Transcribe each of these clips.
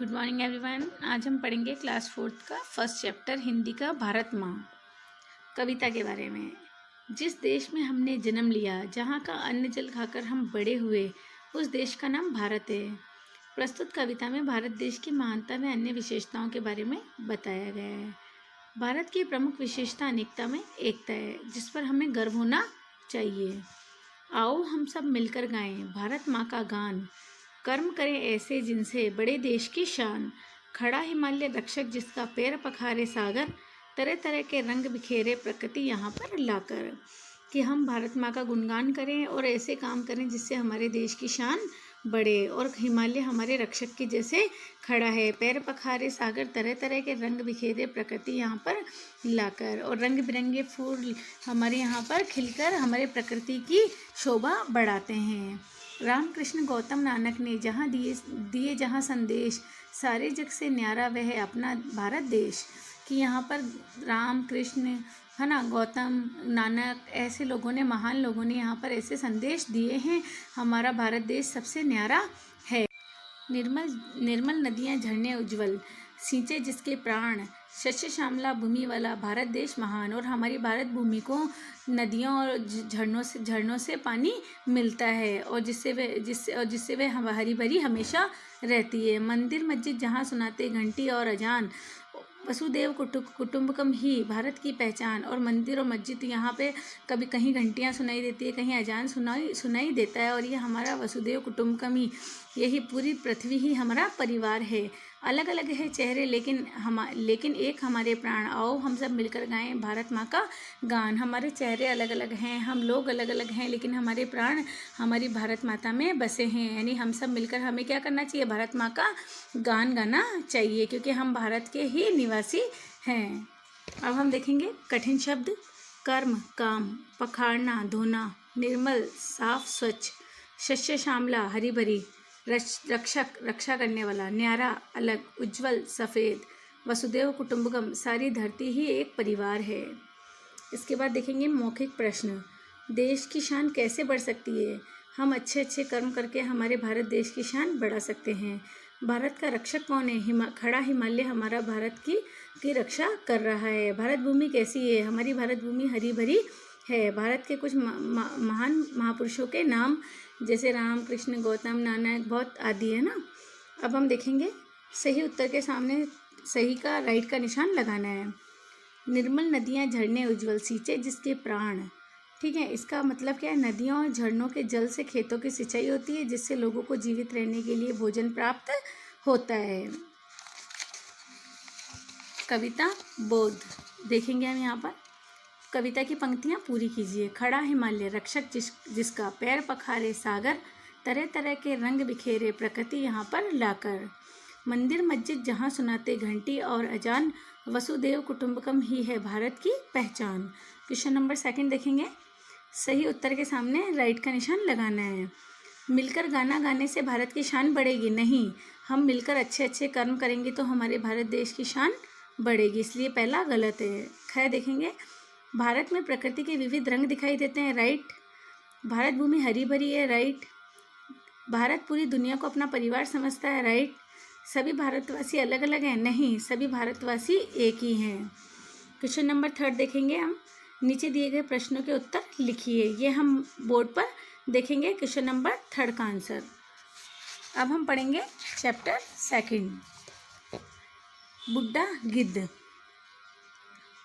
Good morning everyone. आज हम पढ़ेंगे क्लास 4th का फर्स्ट चैप्टर हिंदी का भारत माँ कविता के बारे में। जिस देश में हमने जन्म लिया, जहाँ का अन्न जल खाकर हम बड़े हुए, उस देश का नाम भारत है। प्रस्तुत कविता में भारत देश की महानता में अन्य विशेषताओं के बारे में बताया गया है। भारत की प्रमुख विशेषता अनेकता में एकता है, जिस पर हमें गर्व होना चाहिए। आओ हम सब मिलकर गाएं भारत माँ का गान, कर्म करें ऐसे जिनसे बड़े देश की शान। खड़ा हिमालय रक्षक जिसका पैर पखारे सागर, तरह तरह के रंग बिखेरे प्रकृति यहाँ पर लाकर। कि हम भारत माँ का गुणगान करें और ऐसे काम करें जिससे हमारे देश की शान बढ़े। और हिमालय हमारे रक्षक की जैसे खड़ा है, पैर पखारे सागर, तरह तरह के रंग बिखेरे प्रकृति यहाँ पर लाकर। और रंग बिरंगे फूल हमारे यहाँ पर खिलकर हमारे प्रकृति की शोभा बढ़ाते हैं। रामकृष्ण गौतम नानक ने जहाँ दिए जहाँ संदेश, सारे जग से न्यारा वह अपना भारत देश। कि यहाँ पर राम कृष्ण है ना, गौतम नानक ऐसे लोगों ने, महान लोगों ने यहाँ पर ऐसे संदेश दिए हैं, हमारा भारत देश सबसे न्यारा है। निर्मल नदियाँ झरने उज्ज्वल, सींचे जिसके प्राण, शस्य श्यामला भूमि वाला भारत देश महान। और हमारी भारत भूमि को नदियों और झरनों से पानी मिलता है, और जिससे वह हरी भरी हमेशा रहती है। मंदिर मस्जिद जहाँ सुनाते घंटी और अजान, वसुदेव कुटुंबकम ही भारत की पहचान। और मंदिर और मस्जिद यहाँ पे कभी कहीं घंटियाँ सुनाई देती है, कहीं अजान सुनाई देता है, और ये हमारा वसुदेव कुटुंबकम ही, यही पूरी पृथ्वी ही हमारा परिवार है। अलग अलग है चेहरे लेकिन एक हमारे प्राण, आओ हम सब मिलकर गाएं भारत माँ का गान। हमारे चेहरे अलग अलग हैं, हम लोग अलग अलग हैं, लेकिन हमारे प्राण हमारी भारत माता में बसे हैं। यानी हम सब मिलकर हमें क्या करना चाहिए, भारत माँ का गान गाना चाहिए, क्योंकि हम भारत के ही निवासी हैं। अब हम देखेंगे कठिन शब्द। कर्म, काम, पखाड़ना, धोना, निर्मल, साफ, स्वच्छ, शस्य श्यामला, हरी भरी, रक्षक, रक्षा करने वाला, न्यारा, अलग, उज्जवल, सफ़ेद, वसुदेव कुटुंबकम, सारी धरती ही एक परिवार है। इसके बाद देखेंगे मौखिक प्रश्न। देश की शान कैसे बढ़ सकती है? हम अच्छे अच्छे कर्म करके हमारे भारत देश की शान बढ़ा सकते हैं। भारत का रक्षक कौन है? खड़ा हिमालय हमारा भारत की रक्षा कर रहा है। भारत भूमि कैसी है? हमारी भारत भूमि हरी भरी है। भारत के कुछ महान महापुरुषों के नाम जैसे राम कृष्ण गौतम नानक बहुत आदि है ना। अब हम देखेंगे सही उत्तर के सामने सही का राइट का निशान लगाना है। निर्मल नदियाँ झरने उज्ज्वल, सींचे जिसके प्राण। ठीक है, इसका मतलब क्या है? नदियों और झरनों के जल से खेतों की सिंचाई होती है, जिससे लोगों को जीवित रहने के लिए भोजन प्राप्त होता है। कविता बोध देखेंगे हम यहाँ पर। कविता की पंक्तियाँ पूरी कीजिए। खड़ा हिमालय रक्षक जिसका पैर पखारे सागर, तरह तरह के रंग बिखेरे प्रकृति यहाँ पर लाकर। मंदिर मस्जिद जहाँ सुनाते घंटी और अजान, वसुदेव कुटुंबकम ही है भारत की पहचान। क्वेश्चन नंबर 2 देखेंगे। सही उत्तर के सामने राइट का निशान लगाना है। मिलकर गाना गाने से भारत की शान बढ़ेगी? नहीं, हम मिलकर अच्छे अच्छे कर्म करेंगे तो हमारे भारत देश की शान बढ़ेगी, इसलिए पहला गलत है। खैर देखेंगे। भारत में प्रकृति के विविध रंग दिखाई देते हैं, राइट। भारत भूमि हरी भरी है, राइट। भारत पूरी दुनिया को अपना परिवार समझता है, राइट। सभी भारतवासी अलग अलग हैं? नहीं, सभी भारतवासी एक ही हैं। क्वेश्चन नंबर 3 देखेंगे हम। नीचे दिए गए प्रश्नों के उत्तर लिखिए। ये हम बोर्ड पर देखेंगे क्वेश्चन नंबर 3 का आंसर। अब हम पढ़ेंगे चैप्टर 2 बुड्ढा गिद्ध।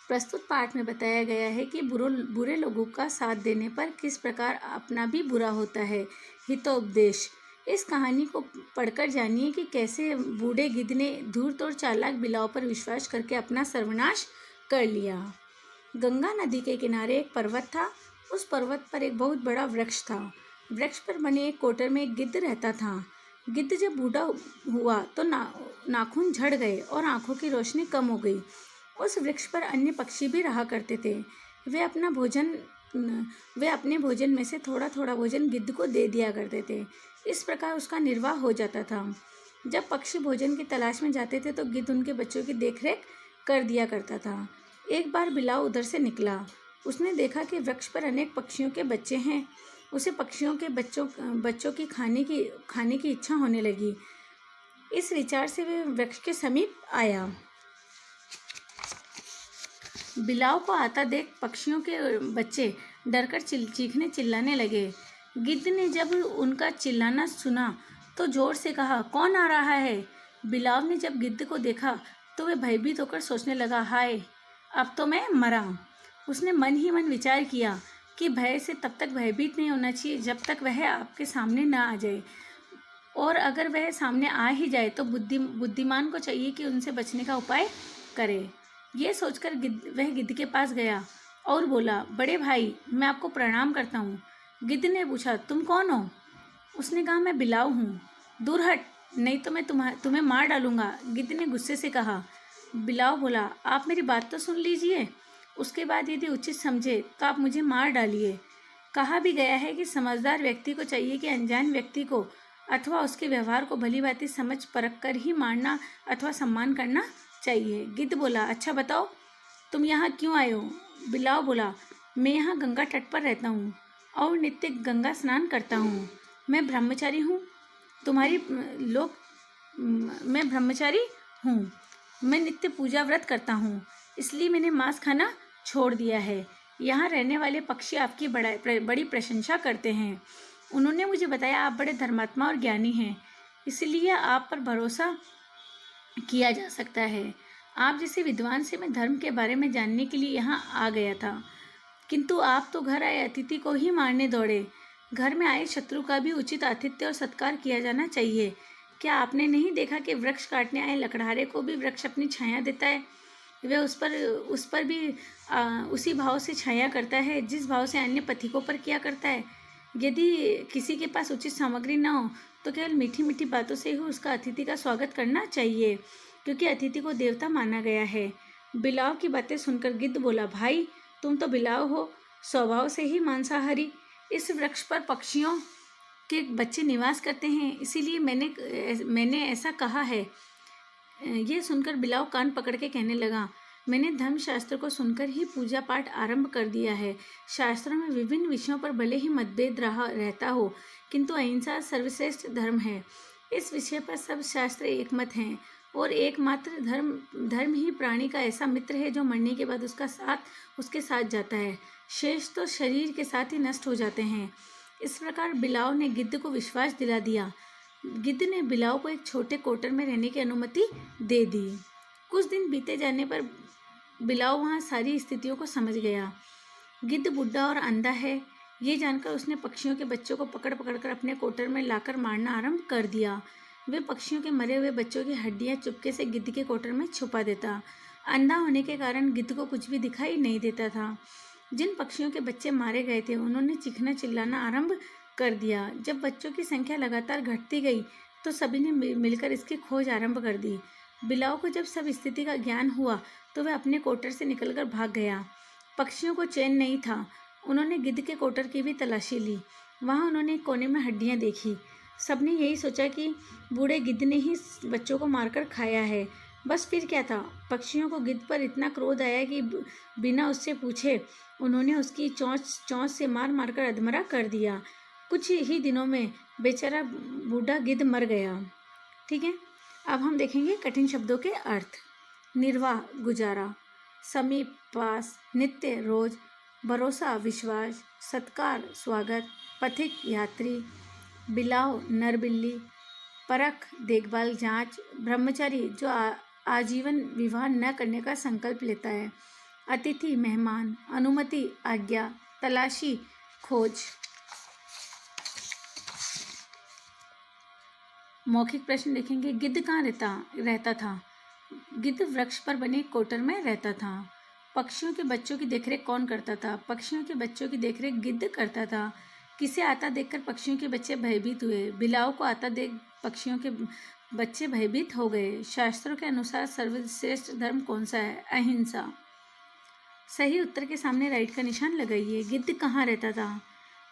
प्रस्तुत पाठ में बताया गया है कि बुरे लोगों का साथ देने पर किस प्रकार अपना भी बुरा होता है। हितोपदेश। इस कहानी को पढ़कर जानिए कि कैसे बूढ़े गिद्ध ने धूर्त और चालाक बिलाव पर विश्वास करके अपना सर्वनाश कर लिया। गंगा नदी के किनारे एक पर्वत था। उस पर्वत पर एक बहुत बड़ा वृक्ष था। वृक्ष पर बने एक कोटर में एक गिद्ध रहता था। गिद्ध जब बूढ़ा हुआ तो नाखून झड़ गए और आंखों की रोशनी कम हो गई। उस वृक्ष पर अन्य पक्षी भी रहा करते थे। वे अपने भोजन में से थोड़ा थोड़ा भोजन गिद्ध को दे दिया करते थे। इस प्रकार उसका निर्वाह हो जाता था। जब पक्षी भोजन की तलाश में जाते थे तो गिद्ध उनके बच्चों की देखरेख कर दिया करता था। एक बार बिलाव उधर से निकला। उसने देखा कि वृक्ष पर अनेक पक्षियों के बच्चे हैं। उसे पक्षियों के बच्चों की खाने की इच्छा होने लगी। इस विचार से वह वृक्ष के समीप आया। बिलाव को आता देख पक्षियों के बच्चे डरकर चीखने चिल्लाने लगे। गिद्ध ने जब उनका चिल्लाना सुना तो जोर से कहा, कौन आ रहा है? बिलाव ने जब गिद्ध को देखा तो वह भयभीत होकर सोचने लगा, हाय, अब तो मैं मरा। उसने मन ही मन विचार किया कि भय से तब तक भयभीत नहीं होना चाहिए जब तक वह आपके सामने ना आ जाए, और अगर वह सामने आ ही जाए तो बुद्धिमान को चाहिए कि उनसे बचने का उपाय करे। ये सोचकर वह गिद्ध के पास गया और बोला, बड़े भाई, मैं आपको प्रणाम करता हूँ। गिद्ध ने पूछा, तुम कौन हो? उसने कहा, मैं बिलाव हूँ। दूर हट, नहीं तो मैं तुम्हें मार डालूंगा, गिद्ध ने गुस्से से कहा। बिलाव बोला, आप मेरी बात तो सुन लीजिए, उसके बाद यदि उचित समझे तो आप मुझे मार डालिए। कहा भी गया है कि समझदार व्यक्ति को चाहिए कि अनजान व्यक्ति को अथवा उसके व्यवहार को भली भांति समझ परख कर ही मारना अथवा सम्मान करना चाहिए। गिद्ध बोला, अच्छा बताओ, तुम यहाँ क्यों आए हो? बिलाव बोला, मैं यहाँ गंगा तट पर रहता हूँ और नित्य गंगा स्नान करता हूँ। मैं ब्रह्मचारी हूँ। मैं ब्रह्मचारी हूँ। मैं नित्य पूजा व्रत करता हूँ, इसलिए मैंने मांस खाना छोड़ दिया है। यहाँ रहने वाले पक्षी आपकी बड़ी प्रशंसा करते हैं। उन्होंने मुझे बताया आप बड़े धर्मात्मा और ज्ञानी हैं, इसलिए आप पर भरोसा किया जा सकता है। आप जैसे विद्वान से मैं धर्म के बारे में जानने के लिए यहाँ आ गया था, किंतु आप तो घर आए अतिथि को ही मारने दौड़े। घर में आए शत्रु का भी उचित आतिथ्य और सत्कार किया जाना चाहिए। क्या आपने नहीं देखा कि वृक्ष काटने आए लकड़हारे को भी वृक्ष अपनी छाया देता है? वह उस पर भी उसी भाव से छाया करता है जिस भाव से अन्य पथिकों पर किया करता है। यदि किसी के पास उचित सामग्री न हो तो केवल मीठी मीठी बातों से ही उसका अतिथि का स्वागत करना चाहिए, क्योंकि अतिथि को देवता माना गया है। बिलाव की बातें सुनकर गिद्ध बोला, भाई, तुम तो बिलाव हो, स्वभाव से ही मांसाहारी। इस वृक्ष पर पक्षियों के बच्चे निवास करते हैं, इसीलिए मैंने ऐसा कहा है। ये सुनकर बिलाव कान पकड़ के कहने लगा, मैंने धर्मशास्त्र को सुनकर ही पूजा पाठ आरंभ कर दिया है। शास्त्रों में विभिन्न विषयों पर भले ही मतभेद रहता हो, किंतु अहिंसा सर्वश्रेष्ठ धर्म है। इस विषय पर सब शास्त्र एकमत हैं, और एकमात्र धर्म ही प्राणी का ऐसा मित्र है जो मरने के बाद उसके साथ जाता है। शेष तो शरीर के साथ ही नष्ट हो जाते हैं। इस प्रकार बिलाव ने गिद्ध को विश्वास दिला दिया। गिद्ध ने बिलाव को एक छोटे कोटर में रहने की अनुमति दे दी। कुछ दिन बीते जाने पर बिलाव वहाँ सारी स्थितियों को समझ गया। गिद्ध बुढ़ा और अंधा है, ये जानकर उसने पक्षियों के बच्चों को पकड़ कर अपने कोटर में लाकर मारना आरंभ कर दिया। वे पक्षियों के मरे हुए बच्चों की हड्डियाँ चुपके से गिद्ध के कोटर में छुपा देता। अंधा होने के कारण गिद्ध को कुछ भी दिखाई नहीं देता था। जिन पक्षियों के बच्चे मारे गए थे उन्होंने चीखना चिल्लाना आरंभ कर दिया। जब बच्चों की संख्या लगातार घटती गई तो सभी ने मिलकर इसकी खोज आरंभ कर दी। बिलाव को जब सब स्थिति का ज्ञान हुआ तो वह अपने कोटर से निकलकर भाग गया। पक्षियों को चैन नहीं था। उन्होंने गिद्ध के कोटर की भी तलाशी ली। वहाँ उन्होंने एक कोने में हड्डियाँ देखी। सबने यही सोचा कि बूढ़े गिद्ध ने ही बच्चों को मारकर खाया है। बस फिर क्या था, पक्षियों को गिद्ध पर इतना क्रोध आया कि बिना उससे पूछे उन्होंने उसकी चोंच से मार कर अधमरा कर दिया। कुछ ही दिनों में बेचारा बूढ़ा गिद्ध मर गया। ठीक है, अब हम देखेंगे कठिन शब्दों के अर्थ। निर्वाह, गुजारा। समीप, पास। नित्य, रोज। भरोसा, विश्वास। सत्कार, स्वागत। पथिक, यात्री। बिलाव, नर बिल्ली। परख, देखभाल, जांच। ब्रह्मचारी, जो आजीवन विवाह न करने का संकल्प लेता है। अतिथि, मेहमान। अनुमति, आज्ञा। तलाशी, खोज। मौखिक प्रश्न देखेंगे। गिद्ध कहाँ रहता था? गिद्ध वृक्ष पर बने कोटर में रहता था। पक्षियों के बच्चों की देखरेख कौन करता था? पक्षियों के बच्चों की देखरेख गिद्ध करता था। किसे आता देखकर पक्षियों के बच्चे भयभीत हुए? बिलाव को आता देख पक्षियों के बच्चे भयभीत हो गए। शास्त्रों के अनुसार सर्वश्रेष्ठ धर्म कौन सा है? अहिंसा। सही उत्तर के सामने राइट का निशान लगाइए। गिद्ध कहाँ रहता था?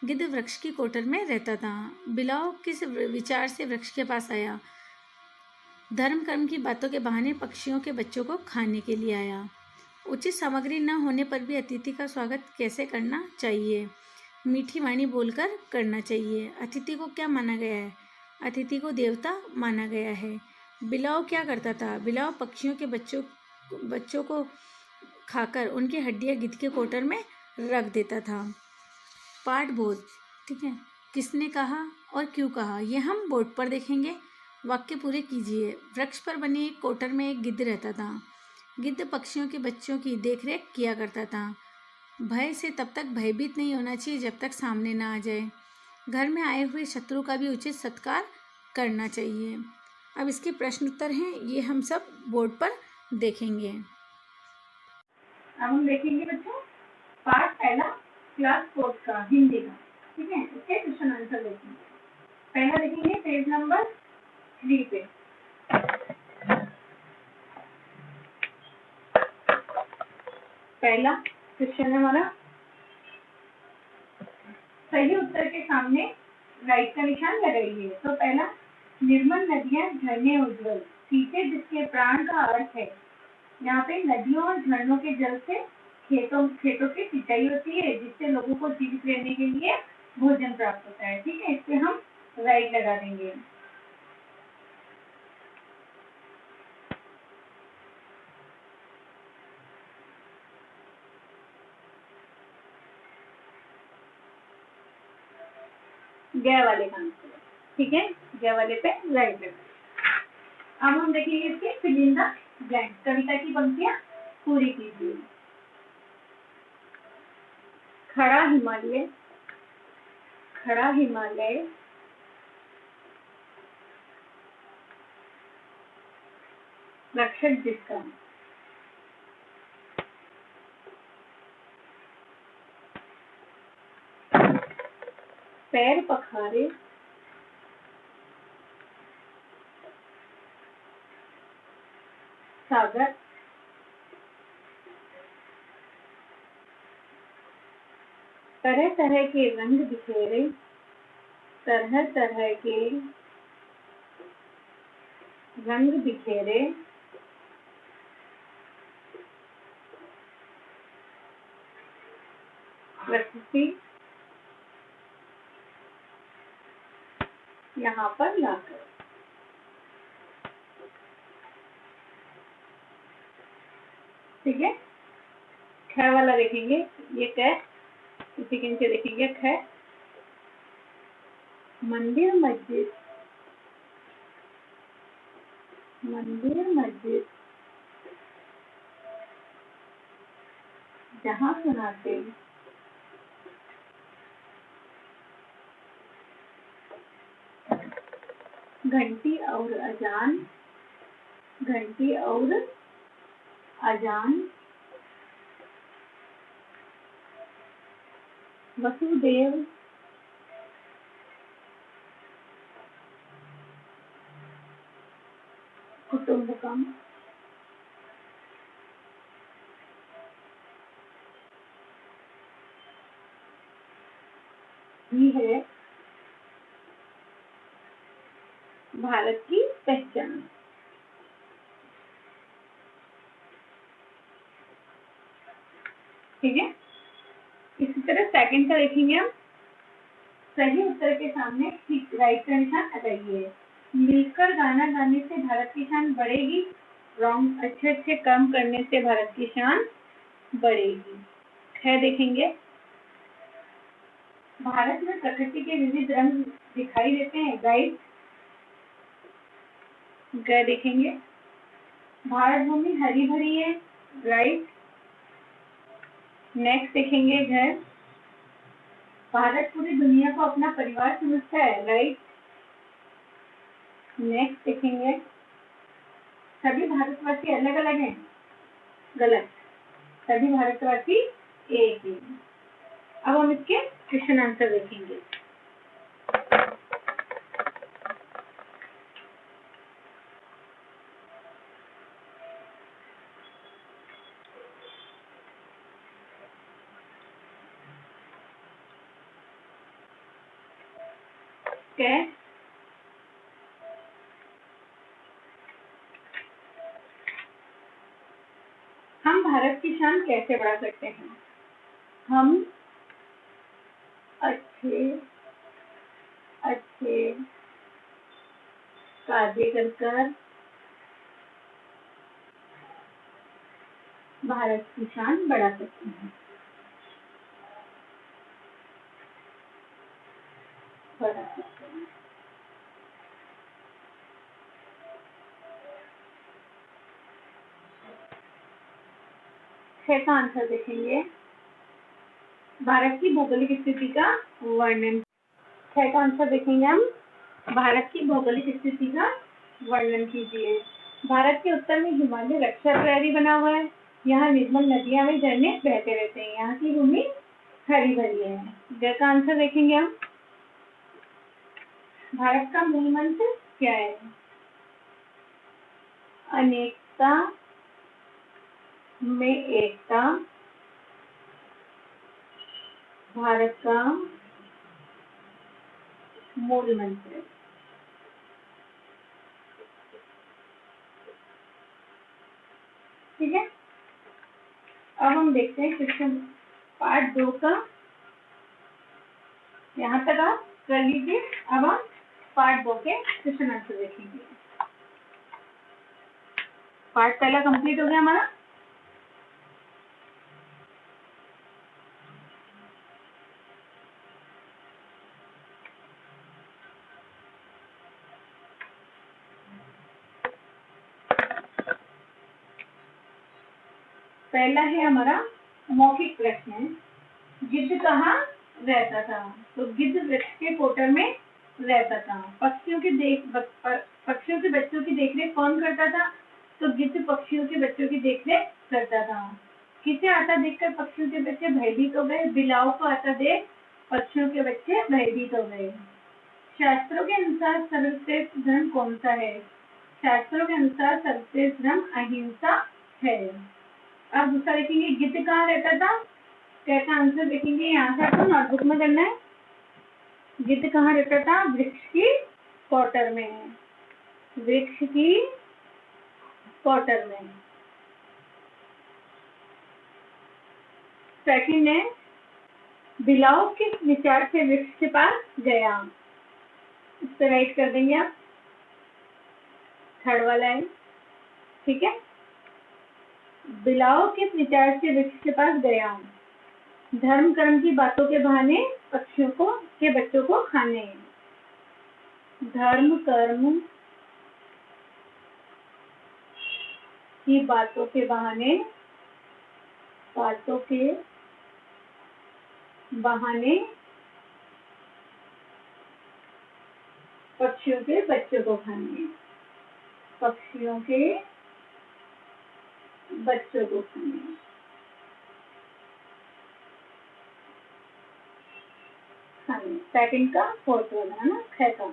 गिद्ध वृक्ष की कोटर में रहता था। बिलाव किस विचार से वृक्ष के पास आया? धर्म कर्म की बातों के बहाने पक्षियों के बच्चों को खाने के लिए आया। उचित सामग्री न होने पर भी अतिथि का स्वागत कैसे करना चाहिए? मीठी वाणी बोलकर करना चाहिए। अतिथि को क्या माना गया है? अतिथि को देवता माना गया है। बिलाव क्या करता था? बिलाव पक्षियों के बच्चों को खाकर उनकी हड्डियां गिद्ध के कोटर में रख देता था। पाठबोध, ठीक है, किसने कहा और क्यों कहा, ये हम बोर्ड पर देखेंगे। वाक्य पूरे कीजिए। वृक्ष पर बने एक कोटर में एक गिद्ध रहता था। गिद्ध पक्षियों के बच्चों की देखरेख किया करता था। भय से तब तक भयभीत नहीं होना चाहिए जब तक सामने ना आ जाए। घर में आए हुए शत्रु का भी उचित सत्कार करना चाहिए। अब इसके प्रश्न उत्तर हैं, ये हम सब बोर्ड पर देखेंगे। अब हम देखेंगे बच्चों पार्ट पहला क्लास 4 का हिंदी का, ठीक है। इसके क्वेश्चन आंसर देखेंगे। पहला देखेंगे पेज नंबर 3 पे। पहला क्वेश्चन है हमारा, सही उत्तर के सामने राइट का निशान लगाइए। तो पहला, निर्मल नदियां झरने उज्ज्वल, सींचे जिसके प्राण का अर्थ है। यहाँ पे नदियों और झरनों के जल से खेतों की सिंचाई होती है, जिससे लोगों को जीवित रहने के लिए भोजन प्राप्त होता है, ठीक है। इस पे हम राइट लगा देंगे। गया वाले का आंसर, ठीक है, गया वाले पे राइट लगा। अब हम देखेंगे इसके फिल इन द ब्लैंक्स, कविता की पंक्तियां पूरी कीजिए। खड़ा हिमालय, खड़ा हिमालय रक्षक जिसका, पैर पखारे सागर, तरह तरह के रंग बिखेरे, तरह तरह के रंग बिखेरे, प्रकृति यहाँ पर लाकर, ठीक है। ख वाला देखेंगे, ये क, इसी के नीचे देखेंगे ख, मंदिर मस्जिद, मंदिर मस्जिद जहाँ सुनाते घंटी और अजान, घंटी और अजान, वसुदेव कुटुंबकम, ही है भारत की पहचान, ठीक है। इसी तरह सेकंड का देखेंगे हम, सही उत्तर के सामने राइट का निशान लगाइए। मिलकर गाना गाने से भारत की शान बढ़ेगी, रॉन्ग, अच्छे अच्छे काम करने से भारत की शान बढ़ेगी। है देखेंगे, भारत में प्रकृति के विविध रंग दिखाई देते हैं, राइट। ग देखेंगे, भारत भूमि हरी भरी है, राइट। नेक्स्ट देखेंगे घर, भारत पूरी दुनिया को अपना परिवार समझता है, राइट। नेक्स्ट देखेंगे, सभी भारतवासी अलग अलग हैं, गलत, सभी भारतवासी एक ही। अब हम इसके क्वेश्चन आंसर देखेंगे। क्या, हम भारत की शान कैसे बढ़ा सकते हैं? हम अच्छे अच्छे कार्य कर भारत की शान बढ़ा सकते हैं। बढ़ा सकते हैं। छह का आंसर देखेंगे, भारत की भौगोलिक स्थिति का वर्णन। छह का आंसर देखेंगे हम, भारत की भौगोलिक स्थिति का वर्णन कीजिए। भारत के उत्तर में हिमालय रक्षा प्रहरी बना हुआ है। यहाँ निर्मल नदियां में झरने बहते रहते हैं। यहाँ की भूमि हरी भरी है। ग का आंसर देखेंगे हम, भारत का मूल मंत्र क्या है? अनेकता में एकता भारत का मूल मंत्र। ठीक है, अब हम देखते हैं क्वेश्चन पार्ट 2 का। यहाँ तक आप कर लीजिए। अब हम पार्ट 2 के क्वेश्चन आंसर देखेंगे। पार्ट पहला कंप्लीट हो गया हमारा। पहला है हमारा मौखिक प्रश्न, गिद्ध कहाँ रहता था? तो गिद्ध वृक्ष के कोटर में रहता था। पक्षियों के बच्चों की देखरेख कौन करता था? तो गिद्ध पक्षियों के बच्चों की देखरेख करता था। किसे आता देखकर पक्षियों के बच्चे भयभीत हो गए? बिलाव को आता देख पक्षियों के बच्चे भयभीत हो गए। शास्त्रों के अनुसार सर्वश्रेष्ठ धर्म कौन सा है? शास्त्रों के अनुसार सर्वश्रेष्ठ धर्म अहिंसा है। अब दूसरा देखेंगे, गिद्ध कहाँ रहता था? कैसा आंसर देखेंगे, यहाँ से आपको नोटबुक में करना है। गिद्ध कहाँ रहता था? वृक्ष की कोटर में। वृक्ष की कोटर में। सेकंड है, बिलाव किस विचार से वृक्ष के पास गया? इस पर राइट कर देंगे आप, थर्ड वाला है। ठीक है, बिलाव किस विचार से वृक्ष के पास गया? धर्म कर्म की बातों के बहाने पक्षियों के बच्चों को खाने। धर्म कर्म की बातों के बहाने पक्षियों के बच्चों को खाने। पक्षियों के बच्चों को खाने। सेकंड का फोर्थ वाला है ना, ख का।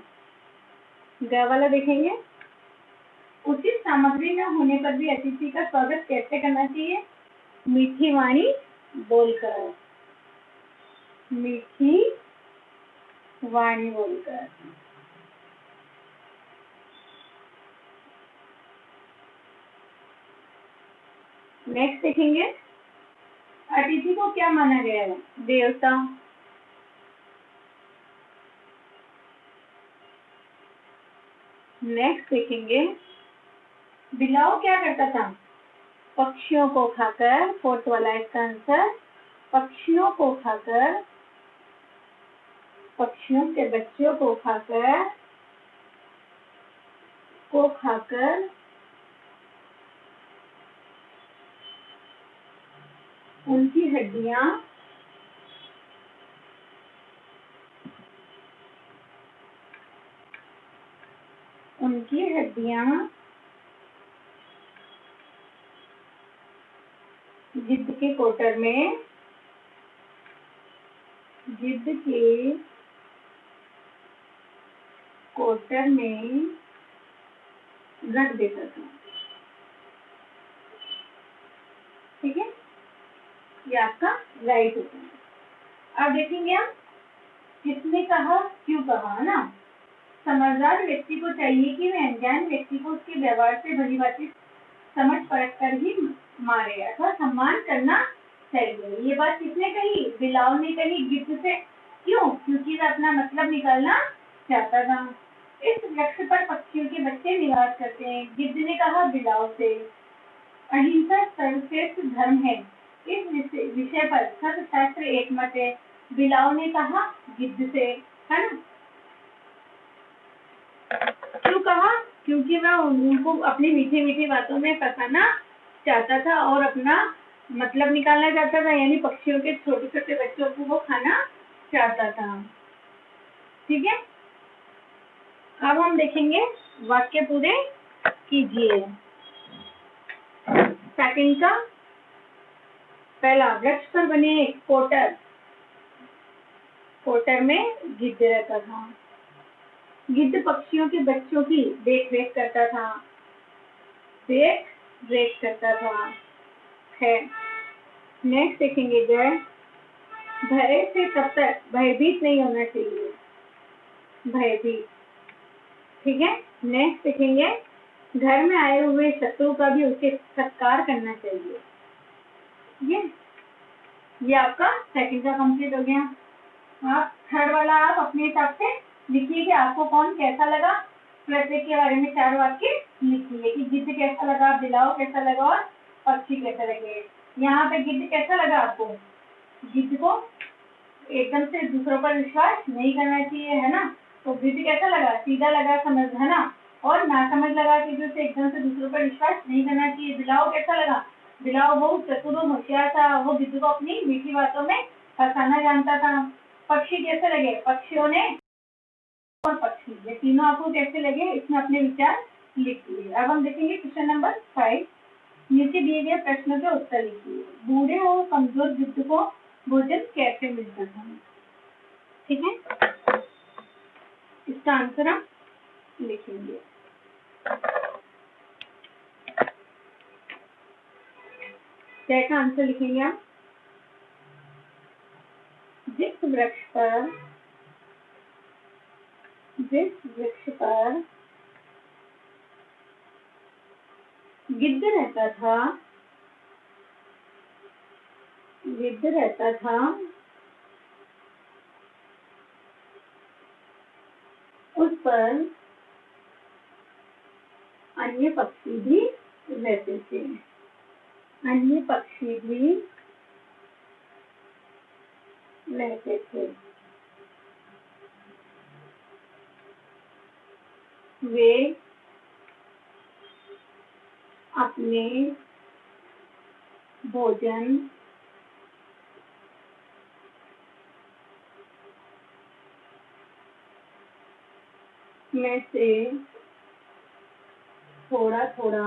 ग वाला देखेंगे, उचित सामग्री न होने पर भी अतिथि का स्वागत कैसे करना चाहिए? मीठी वाणी बोलकर। मीठी वाणी बोलकर। नेक्स्ट देखेंगे, अतिथि को क्या माना गया है? देवता। नेक्स्ट देखेंगे, बिलाव क्या करता था? पक्षियों को खाकर। फोर्थ वाला इसका आंसर, पक्षियों को खाकर, पक्षियों के बच्चों को खाकर उनकी हड्डियां गिद्ध के कोटर में रख देता था। ठीक है, ये आपका राइट होता है। अब देखेंगे हम, किसने कहा, क्यों कहा ना। समझदार व्यक्ति को चाहिए कि वह अनजान व्यक्ति को उसके व्यवहार से भली भांति समझ परख कर ही मारे अथवा सम्मान करना चाहिए। ये बात किसने कही? बिलाव ने कही गिद्ध से। क्यों? क्योंकि वह अपना मतलब निकालना चाहता था। इस वृक्ष पर पक्षियों के बच्चे निवास करते हैं। गिद्ध ने कहा बिलाव से। अहिंसा सर्वश्रेष्ठ धर्म है। इस विषय पर अर्थशास्त्र एक मत है। बिलाव ने कहा गिद्ध से, है ना? क्यों कहा? क्योंकि वह उनको अपनी मीठी मीठी बातों में फंसाना चाहता था और अपना मतलब निकालना चाहता था, यानी पक्षियों के छोटे छोटे बच्चों को वो खाना चाहता था। ठीक है, अब हम देखेंगे वाक्य पूरे कीजिए। सेकंड का पहला, वृक्ष पर बने एक कोटर, कोटर में गिद्ध रहता था। गिद्ध पक्षियों के बच्चों की देख रेख करता था, देख रेख करता था। है नेक्स्ट देखेंगे, जय भय से तब तक भयभीत नहीं होना चाहिए, भयभीत। ठीक है, नेक्स्ट देखेंगे, घर में आए हुए शत्रु का भी उसे सत्कार करना चाहिए। ये आपका सेकंड का कंप्लीट हो गया। आप थर्ड वाला आप अपने हिसाब से लिखिए कि आपको कौन कैसा लगा। प्रत्येक के बारे में 4 वाक्य लिखिए कि गिद्ध कैसा लगा, बिलाव कैसा लगा और पक्षी कैसा लगे। यहाँ पे गिद्ध कैसा लगा आपको? गिद्ध को एकदम से दूसरों पर विश्वास नहीं करना चाहिए, है ना? तो गिद्ध कैसा लगा? सीधा लगा, समझ, है ना? और ना समझ लगा कि उसे एकदम से दूसरों पर विश्वास नहीं करना चाहिए। बिलाव कैसा लगा? बिलाव बहुत चतुर और होशियार था, वो गिद्ध को अपनी मीठी बातों में फंसाना जानता था। पक्षी कैसे लगे? पक्षियों ने और पक्षी, ये तीनों आपको कैसे लगे इसमें अपने विचार लिखिए। अब हम देखेंगे क्वेश्चन नंबर 5। नीचे दिए गए प्रश्नों के उत्तर लिखिए। बूढ़े और कमजोर गिद्ध को भोजन कैसे मिलता था? ठीक है, इसका आंसर हम लिखेंगे। क्या का आंसर लिखेंगे आप? जिस वृक्ष पर गिद्ध रहता था, उस पर अन्य पक्षी भी रहते थे। वे अपने भोजन में से थोड़ा थोड़ा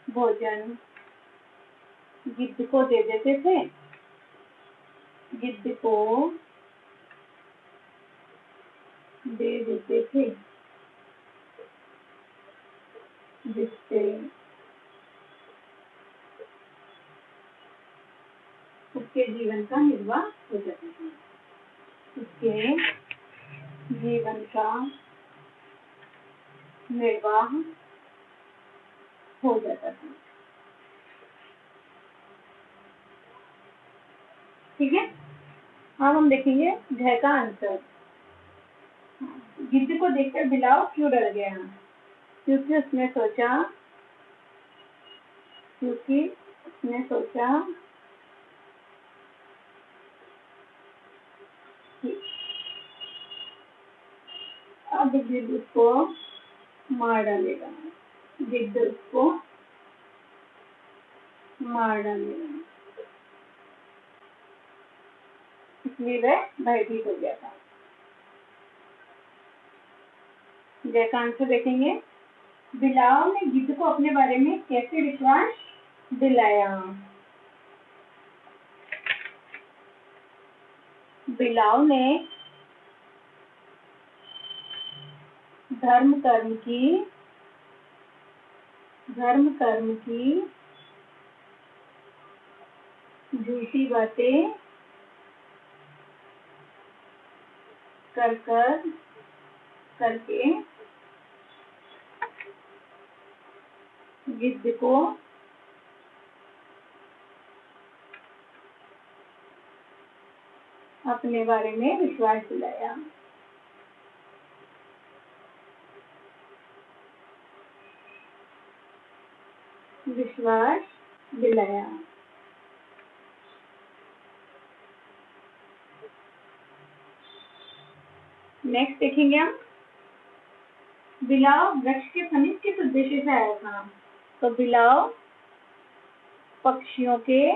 भोजन गिद्ध को दे देते थे, जिससे उसके जीवन का निर्वाह हो जाता था। ठीक है, अब हम देखेंगे घ का आंसर। गिद्ध को देखकर बिलाव क्यों डर गया? क्योंकि उसने सोचा कि अब गिद्ध उसको मार डालेगा, इसलिए वह भयभीत हो गया था। जय का आंसर देखेंगे। बिलाव ने गिद्ध को अपने बारे में कैसे विश्वास दिलाया? बिलाव ने धर्म कर्म की झूठी बातें करके गिद्ध को अपने बारे में विश्वास दिलाया। विश्वास दिलाया। नेक्स्ट देखेंगे हम, बिलाव वृक्ष के फनिज किस उद्देश्य से आया था? तो बिलाव पक्षियों के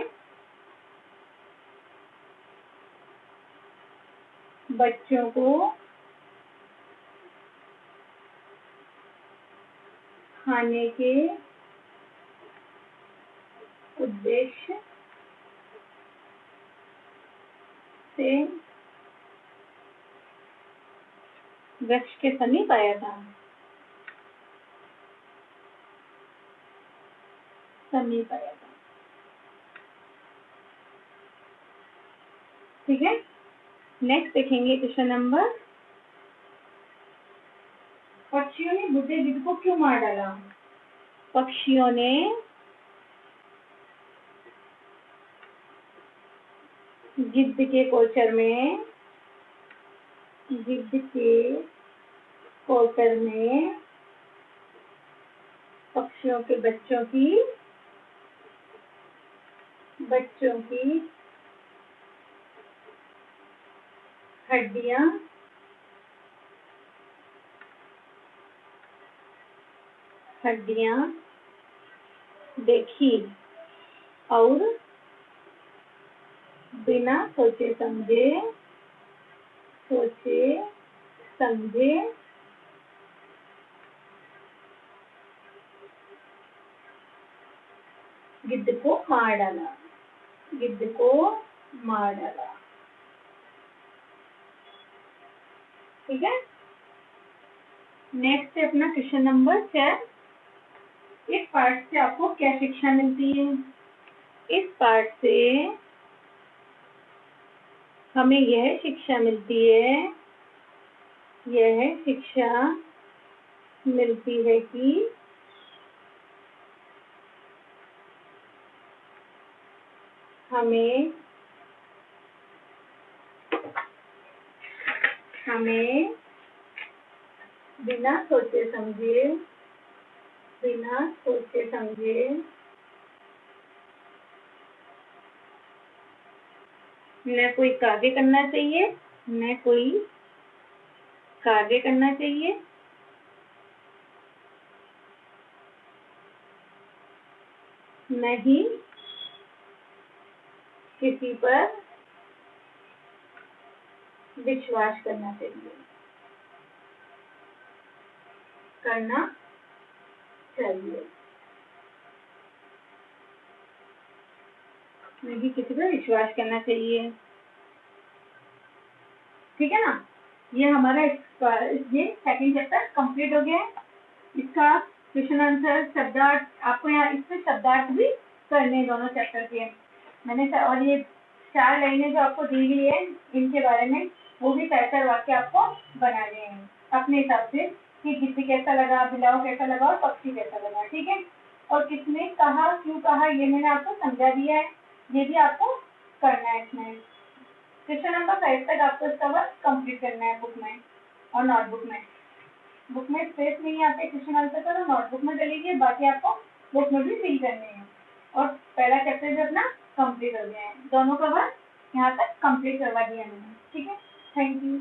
बच्चों को खाने के उद्देश्य से वृक्ष के समीप आया था। समीप आया था, ठीक है। नेक्स्ट देखेंगे क्वेश्चन नंबर, पक्षियों ने बूढ़े गिद्ध को क्यों मार डाला? पक्षियों ने गिद्ध के कोचर में पक्षियों के बच्चों की हड्डियां देखी और बिना सोचे समझे गिद्ध को मार डाला। ठीक है। नेक्स्ट है अपना क्वेश्चन नंबर 4। इस पार्ट से आपको क्या शिक्षा मिलती है? इस पार्ट से हमें यह शिक्षा मिलती है कि हमें बिना सोचे समझे न कोई कार्य करना चाहिए, न ही किसी पर विश्वास करना चाहिए। नहीं किसी पर विश्वास करना चाहिए, ठीक है ना। ये हमारा ये सेकंड चैप्टर कंप्लीट हो गया है। इसका क्वेश्चन आंसर शब्दार्थ आपको यहाँ इसमें शब्दार्थ भी करने दोनों चैप्टर के मैंने, और ये 4 लाइनें जो आपको दी हुई है इनके बारे में वो भी 4 वाक्य आपको बनाने हैं अपने हिसाब से कि गिद्ध कैसा लगा, बिलाव कैसा लगा और पक्षी कैसा लगा, ठीक है। और किसने कहा, क्यों कहा, ये मैंने आपको समझा दिया है, ये भी आपको करना है इसमें। क्वेश्चन नंबर 5 तक आपको इसका वर्क कंप्लीट करना है बुक में और नोटबुक में। बुक में स्पेस नहीं आते क्वेश्चन आंसर का, तो नोटबुक में कर लीजिए, बाकी आपको बुक में भी फिल करने हैं। और पहला चैप्टर भी अपना कंप्लीट हो गया है, दोनों का वर्क यहाँ तक कंप्लीट करवा दिया मैंने, ठीक है। Thank you.